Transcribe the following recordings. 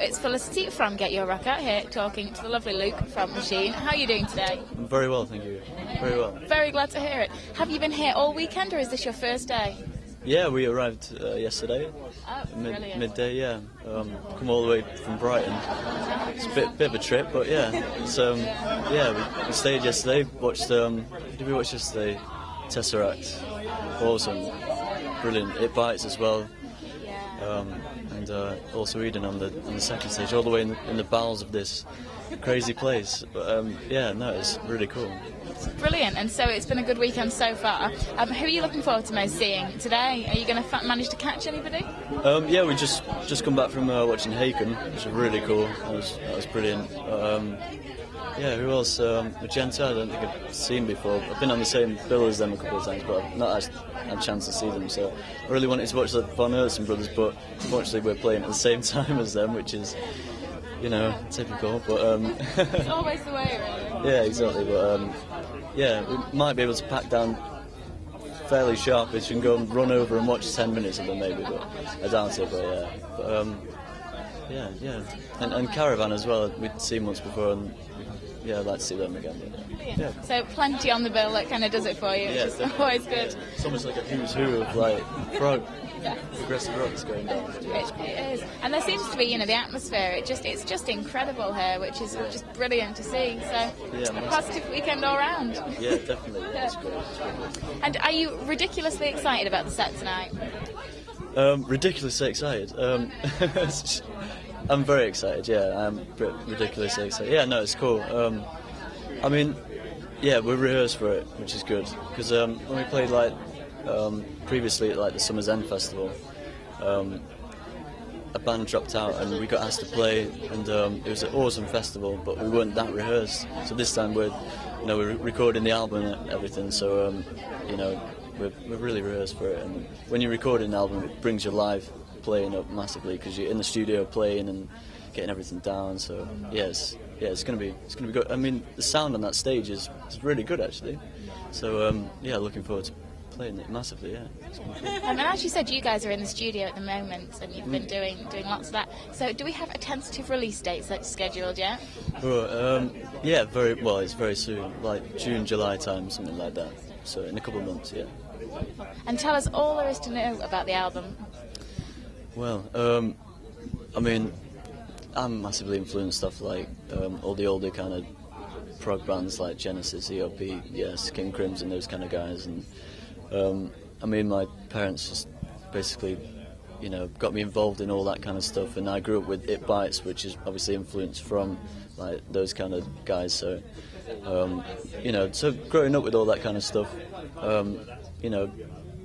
it's Felicity from Get Your Rock Out here talking to the lovely Luke from Maschine. How are you doing today? I'm very well, thank you. Very well. Very glad to hear it. Have you been here all weekend or is this your first day? Yeah, we arrived yesterday. Oh, Midday, yeah. Come all the way from Brighton. It's a bit of a trip, but yeah. We stayed yesterday. Watched. Did we watch yesterday? Tesseract. Awesome, brilliant. It Bites as well. And also Eden on the second stage, all the way in the bowels of this crazy place. But yeah, no, it's really cool. Brilliant. And so it's been a good weekend so far. Who are you looking forward to most seeing today? Are you going to manage to catch anybody? Yeah, we just come back from watching Haken, which was really cool. That was brilliant. Yeah, who else? Magenta, I don't think I've seen before. I've been on the same bill as them a couple of times, but I've not had a chance to see them. So I really wanted to watch the Von Hertzen brothers, but unfortunately we're playing at the same time as them, which is, you know, typical. But it's always the way, really. Yeah, exactly. But yeah, we might be able to pack down fairly sharpish and go and run over and watch 10 minutes of them maybe, but I doubt it. But yeah, yeah. And Caravan as well. We'd seen once before, and yeah, I'd like to see them again. Yeah. So plenty on the bill that kind of does it for you, which is always good. Yeah. It's almost like a who's who of like prog, progressive rock that's going down. It is, and there seems to be, you know, the atmosphere. It's just incredible here, which is just brilliant to see. So a positive weekend all round. Yeah, definitely. Yeah, it's great. And are you ridiculously excited about the set tonight? Ridiculously excited. I'm very excited, yeah, I'm ridiculously excited. Yeah, no, it's cool. I mean, yeah, we rehearsed for it, which is good, because when we played like previously at like the Summer's End Festival, a band dropped out and we got asked to play, and it was an awesome festival, but we weren't that rehearsed. So this time we're recording the album and everything, so you know, we're really rehearsed for it. And when you record an album, it brings your live playing up massively because you're in the studio playing and getting everything down. So yes, it's gonna be good. I mean, the sound on that stage is really good actually. So yeah, looking forward to playing it massively. Yeah. It's gonna be cool. And as you said, you guys are in the studio at the moment, and you've been doing lots of that. So do we have a tentative release date that's scheduled yet? Yeah, very well. It's very soon, like June, July time, something like that. So in a couple of months, yeah. And tell us all there is to know about the album. Well, I mean, I'm massively influenced stuff like all the older kind of prog bands like Genesis, EOP, yes, King Crimson, those kind of guys. And I mean, my parents just basically, you know, got me involved in all that kind of stuff. And I grew up with It Bites, which is obviously influenced from like those kind of guys. So, you know, so growing up with all that kind of stuff, you know,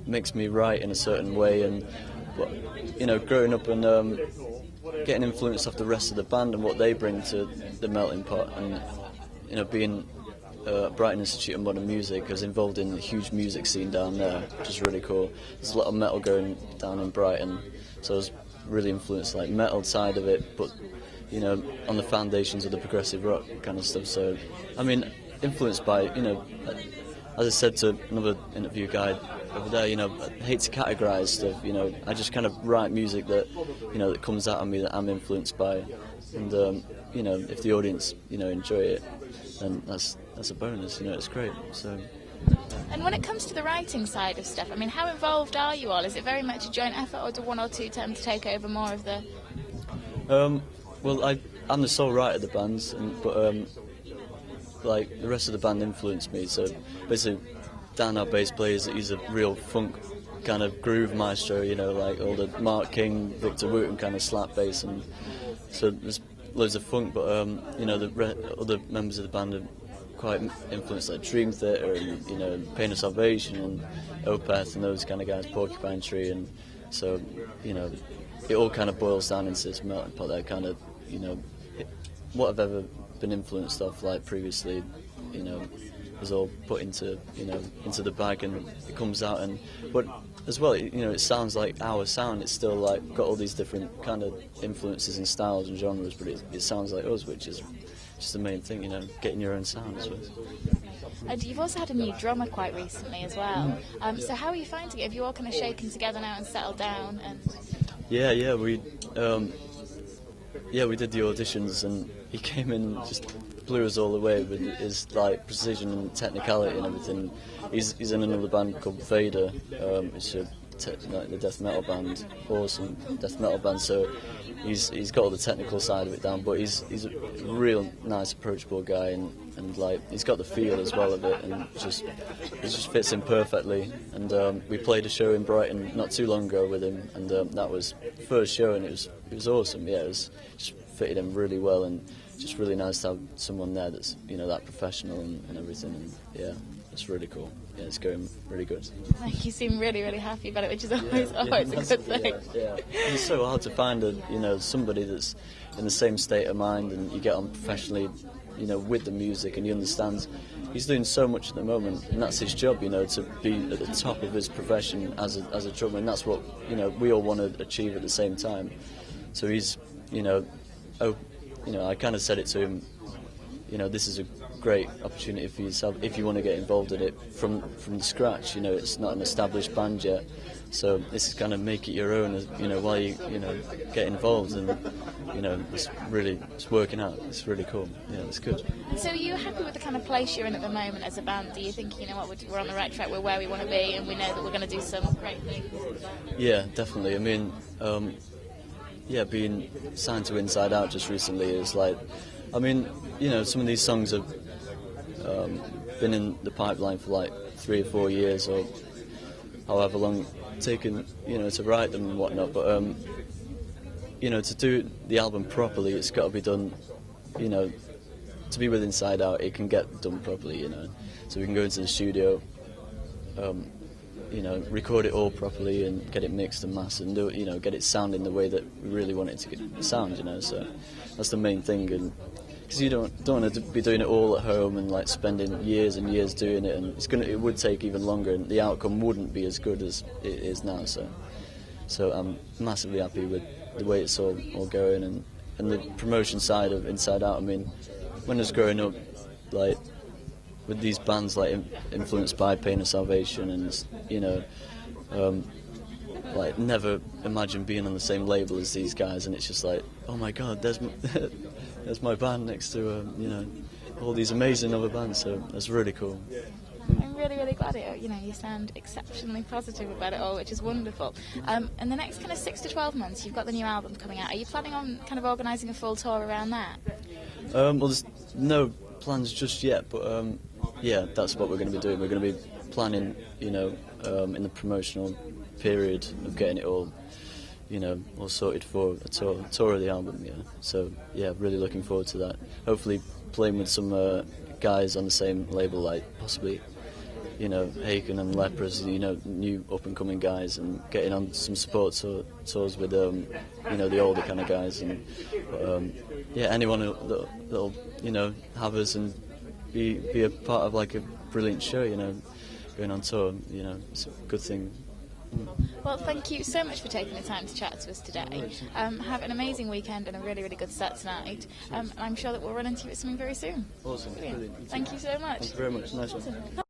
makes me write in a certain way. And but, you know, growing up and getting influence off the rest of the band and what they bring to the melting pot, and you know, being Brighton Institute of Modern Music, I was involved in the huge music scene down there, which is really cool. There's a lot of metal going down in Brighton, so I was really influenced, like metal side of it, but you know, on the foundations of the progressive rock kind of stuff. So, I mean, influenced by, you know, as I said to another interview guy over there, you know, I hate to categorise stuff, you know, I just kind of write music that, you know, that comes out of me that I'm influenced by, and, you know, if the audience, you know, enjoy it, then that's a bonus, you know, it's great, so. And when it comes to the writing side of stuff, I mean, how involved are you all? Is it very much a joint effort, or do one or two tend to take over more of the... Well, I'm the sole writer of the bands, but like the rest of the band influenced me, so basically Dan, our bass player, he's a real funk kind of groove maestro, you know, like all the Mark King, Victor Wooten kind of slap bass, and so there's loads of funk, but you know, the other members of the band are quite influenced, like Dream Theater and, you know, Pain of Salvation and Opeth and those kind of guys, Porcupine Tree, and so, you know, it all kind of boils down into this melting pot that kind of, you know, what I've ever been influenced off like previously, you know, was all put into, you know, into the bag, and it comes out. And but as well, you know, it sounds like our sound. It's still like got all these different kind of influences and styles and genres, but it sounds like us, which is just the main thing, you know, getting your own sound as well. And you've also had a new drummer quite recently as well. So how are you finding it? Have you all kind of shaken together now and settled down? And yeah, we yeah, we did the auditions, and he came in, just blew us all away with his like precision and technicality and everything. He's in another band called Vader. It's like the death metal band, awesome death metal band. So he's got all the technical side of it down, but he's a real nice, approachable guy, and like he's got the feel as well of it, and it just fits in perfectly. And we played a show in Brighton not too long ago with him, and that was the first show, and it was awesome. Yeah, it was just fitted in really well, and just really nice to have someone there that's that professional and everything. And yeah, it's really cool. Yeah, it's going really good. Like, you seem really, really happy about it, which is always a good thing. Yeah. It's so hard to find somebody that's in the same state of mind, and you get on professionally, with the music, and he understands. He's doing so much at the moment, and that's his job, to be at the top of his profession as a drummer, and that's what we all want to achieve at the same time. So he's, I kind of said it to him. This is a great opportunity for yourself if you want to get involved in it from the scratch. It's not an established band yet, so this is kind of make it your own. While you get involved, and it's working out. It's really cool. Yeah, it's good. So are you happy with the kind of place you're in at the moment as a band? Do you think we're on the right track? We're where we want to be, and we know that we're going to do some great things? Yeah, definitely. I mean, being signed to Inside Out just recently is like. I mean, some of these songs have been in the pipeline for like 3 or 4 years, or however long it's taken, to write them and whatnot. But to do the album properly, it's got to be done. To be with Inside Out, it can get done properly. So we can go into the studio, record it all properly and get it mixed and mastered, and do it, get it sounding the way that we really want it to sound. So that's the main thing. And because you don't want to be doing it all at home and like spending years and years doing it, and it would take even longer, and the outcome wouldn't be as good as it is now. So I'm massively happy with the way it's all going, and the promotion side of Inside Out. I mean, when I was growing up, like with these bands like influenced by Pain of Salvation, and like never imagined being on the same label as these guys, and it's just like, oh my God, there's my band next to all these amazing other bands. So that's really cool. I'm really, really glad you sound exceptionally positive about it all, which is wonderful. In the next kind of 6 to 12 months, you've got the new album coming out. Are you planning on kind of organising a full tour around that? Well, there's no plans just yet, but yeah, that's what we're going to be doing. We're going to be planning, in the promotional period of getting it all, all sorted for a tour of the album. Yeah. So yeah, really looking forward to that. Hopefully playing with some guys on the same label, like possibly, Haken and Lepras, new up and coming guys, and getting on some support tours with the older kind of guys, and yeah, anyone that'll have us and be a part of like a brilliant show, going on tour, it's a good thing. Well, thank you so much for taking the time to chat to us today. Have an amazing weekend and a really, really good set tonight. I'm sure that we'll run into you at something very soon. Awesome. Brilliant. Thank you so much. Thank you very much. Nice one.